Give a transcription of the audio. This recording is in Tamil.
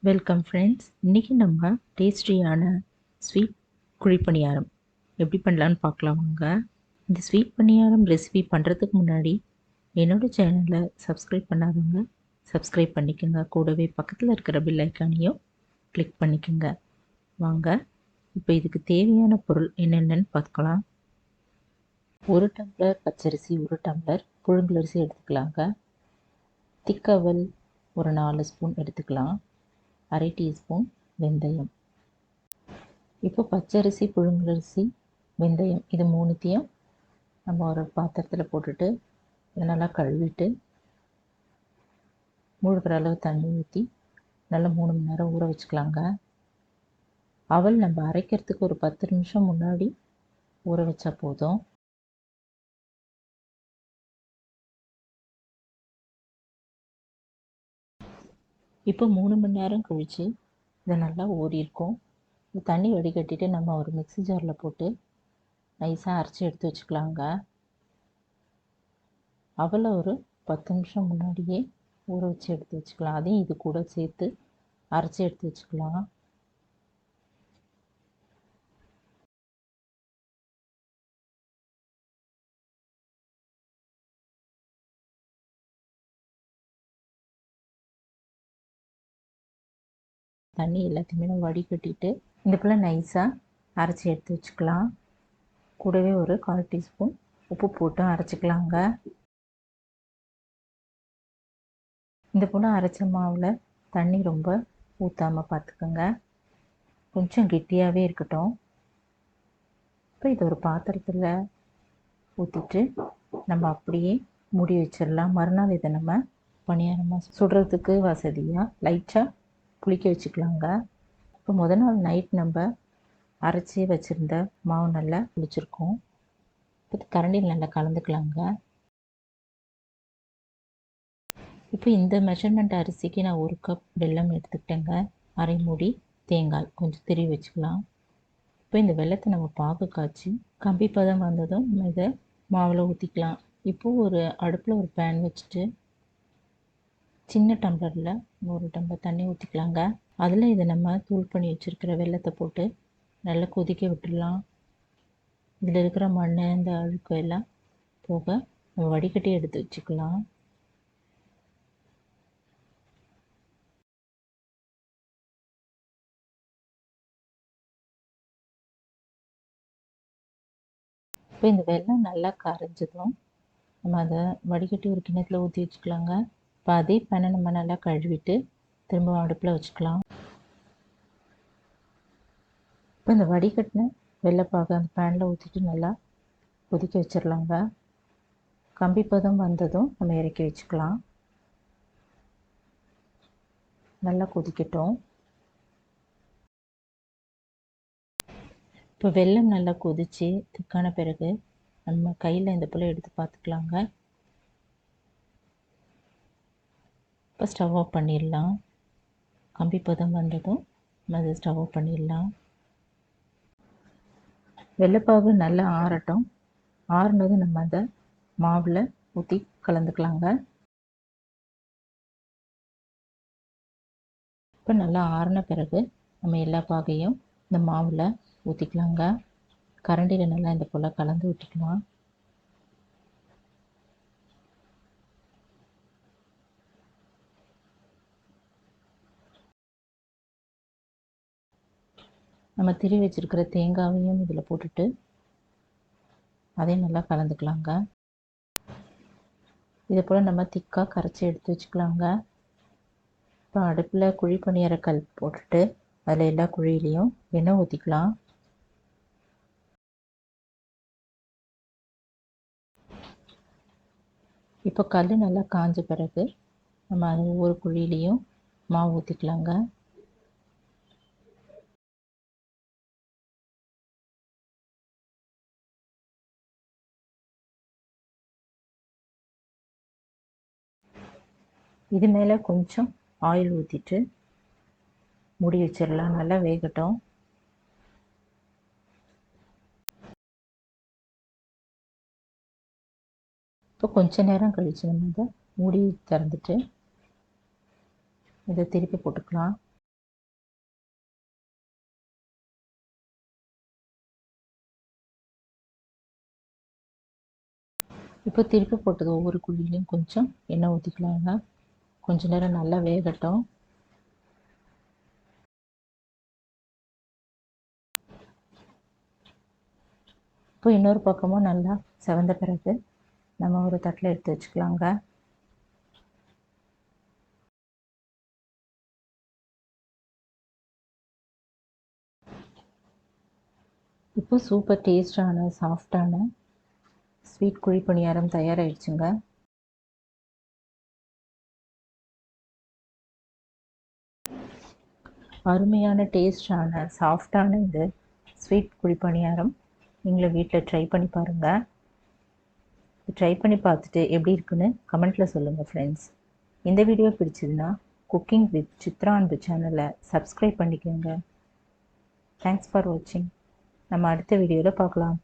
Welcome friends. இன்றைக்கி நம்ம டேஸ்டியான ஸ்வீட் குழிப்பணியாரம் எப்படி பண்ணலான்னு பார்க்கலாம் வாங்க. இந்த ஸ்வீட் பணியாரம் ரெசிபி பண்ணுறதுக்கு முன்னாடி என்னோடய சேனலை சப்ஸ்கிரைப் பண்ணாதவங்க சப்ஸ்கிரைப் பண்ணிக்கோங்க. கூடவே பக்கத்தில் இருக்கிற பெல் ஐக்கானையும் கிளிக் பண்ணிக்கோங்க. வாங்க இப்போ இதுக்கு தேவையான பொருள் என்னென்னு பார்க்கலாம். 1 டம்ளர் பச்சரிசி, 1 டம்ளர் புழுங்கலரிசி எடுத்துக்கலாங்க. திக்கவல் ஒரு 4 ஸ்பூன் எடுத்துக்கலாம். 1/2 டீஸ்பூன் வெந்தயம். இப்போ பச்சரிசி, புழுங்கலரிசி, வெந்தயம் இது மூணுத்தையும் நம்ம ஒரு பாத்திரத்தில் போட்டுட்டு இதை நல்லா கழுவிட்டு முழுகிற அளவு தண்ணி ஊற்றி நல்லா 3 மணி நேரம் ஊற வச்சுக்கலாங்க. அவல் நம்ம அரைக்கிறதுக்கு ஒரு 10 நிமிஷம் முன்னாடி ஊற வச்சா போதும். இப்போ 3 மணி நேரம் கழித்து இதை நல்லா ஊறியிருக்கும். இந்த தண்ணி வடிகட்டிட்டு நம்ம ஒரு மிக்ஸி ஜாரில் போட்டு நைஸாக அரைச்சி எடுத்து வச்சுக்கலாங்க. அவலை ஒரு 10 நிமிஷம் முன்னாடியே ஊற வச்சு எடுத்து வச்சுக்கலாம். அதையும் இது கூட சேர்த்து அரைச்சி எடுத்து வச்சுக்கலாம். தண்ணி எல்லாத்தையுமே நம்ம வடிகட்டிட்டு இந்த போல் நைஸாக அரைச்சி எடுத்து வச்சுக்கலாம். கூடவே ஒரு 1/4 டீஸ்பூன் உப்பு போட்டு அரைச்சிக்கலாங்க. இந்த போல் அரைச்ச மாவில் தண்ணி ரொம்ப ஊற்றாமல் பார்த்துக்கோங்க. கொஞ்சம் கெட்டியாகவே இருக்கட்டும். இப்போ இதை ஒரு பாத்திரத்தில் ஊற்றிட்டு நம்ம அப்படியே மூடி வச்சிடலாம். மறுநாள் இதை நம்ம பணியாரமாக சுடுறதுக்கு வசதியாக லைட்டாக புளிக்க வச்சுக்கலாங்க. இப்போ முதல் நாள் நைட் நம்ம அரைச்சி வச்சுருந்த மாவு நல்லா புளிச்சிருக்கோம். இப்போ கரண்டியில் நல்லா கலந்துக்கலாங்க. இப்போ இந்த மெஷர்மெண்ட் அரிசிக்கு நான் 1 கப் வெல்லம் எடுத்துக்கிட்டேங்க. 1/2 மூடி தேங்காய் கொஞ்சம் திருவி வச்சுக்கலாம். இப்போ இந்த வெல்லத்தை நம்ம பாகு காய்ச்சி கம்பி பதம் வந்ததும் நம்ம இதை மாவில் ஊற்றிக்கலாம். இப்போது ஒரு அடுப்பில் ஒரு பேன் வச்சுட்டு சின்ன டம்ளரில் 1 டம்ளர் தண்ணி ஊற்றிக்கலாங்க. அதில் இதை நம்ம தூள் பண்ணி வச்சுருக்கிற வெல்லத்தை போட்டு நல்லா கொதிக்க விட்டுடலாம். இதில் இருக்கிற மண் இந்த அழுக்கு எல்லாம் போக நம்ம வடிகட்டி எடுத்து வச்சுக்கலாம். இப்போ இந்த வெல்லம் நல்லா கரைஞ்சதும் நம்ம அதை வடிகட்டி ஒரு கிண்ணத்தில் ஊற்றி வச்சுக்கலாங்க. இப்போ அதே பேனை நம்ம நல்லா கழுவிட்டு திரும்ப அடுப்பில் வச்சுக்கலாம். இப்போ இந்த வடிகட்டின வெள்ளைப்பாகு அந்த பேனில் ஊற்றிட்டு நல்லா கொதிக்க வச்சிடலாங்க. கம்பி பதம் வந்ததும் நம்ம இறக்கி வச்சுக்கலாம். நல்லா கொதிக்கட்டும். இப்போ வெல்லம் நல்லா கொதித்து திக்கான பிறகு நம்ம கையில் இந்த போல் எடுத்து பார்த்துக்கலாங்க. இப்போ ஸ்டவ் ஆஃப் பண்ணிடலாம். கம்பி பதம் வந்ததும் நம்ம அதை ஸ்டவ் ஆஃப் பண்ணிடலாம். வெள்ளைப்பாகு நல்லா ஆறட்டும். ஆறுனதும் நம்ம அதை மாவில் ஊற்றி கலந்துக்கலாங்க. இப்போ நல்லா ஆறின பிறகு நம்ம எல்லா பாகையும் இந்த மாவில் ஊற்றிக்கலாங்க. கரண்டியில் நல்லா இந்த போல் கலந்து விட்டுக்கலாம். நம்ம திரி வச்சுருக்கிற தேங்காயையும் இதில் போட்டுட்டு அதையும் நல்லா கலந்துக்கலாங்க. இதை போல் நம்ம திக்காக கரைச்சி எடுத்து வச்சுக்கலாங்க. இப்போ அடுப்பில் குழி பணியார கல் போட்டுட்டு அதில் எல்லா குழியிலையும் எண்ணெய் ஊற்றிக்கலாம். இப்போ கல் நல்லா காஞ்ச பிறகு நம்ம அது ஒவ்வொரு குழியிலையும் மாவு ஊற்றிக்கலாங்க. இது மேலே கொஞ்சம் ஆயில் ஊற்றிட்டு மூடி வச்சிடலாம். நல்லா வேகட்டும். இப்போ கொஞ்ச நேரம் கழித்து நம்ம இதை மூடி திறந்துட்டு இதை திருப்பி போட்டுக்கலாம். இப்போ திருப்பி போட்டது ஒவ்வொரு குழியிலையும் கொஞ்சம் எண்ணெய் ஊற்றிக்கலாங்க. கொஞ்ச நேரம் நல்லா வேகட்டும். இப்போ இன்னொரு பக்கமும் நல்லா செவந்த பிறகு நம்ம ஒரு தட்டில் எடுத்து வச்சுக்கலாங்க. இப்போ சூப்பர் டேஸ்டான சாஃப்டான ஸ்வீட் குழி பணியாரம் தயாராகிடுச்சுங்க. அருமையான டேஸ்டான சாஃப்டான இந்த ஸ்வீட் குழி பணியாரம் நீங்களும் வீட்டில் ட்ரை பண்ணி பாருங்கள். ட்ரை பண்ணி பார்த்துட்டு எப்படி இருக்குன்னு கமெண்ட்டில் சொல்லுங்கள் ஃப்ரெண்ட்ஸ். இந்த வீடியோ பிடிச்சதுன்னா குக்கிங் வித் சித்ரா அன்பு சேனலை சப்ஸ்கிரைப் பண்ணிக்கோங்க. தேங்க்ஸ் ஃபார் வாட்சிங். நம்ம அடுத்த வீடியோவில் பார்க்கலாம்.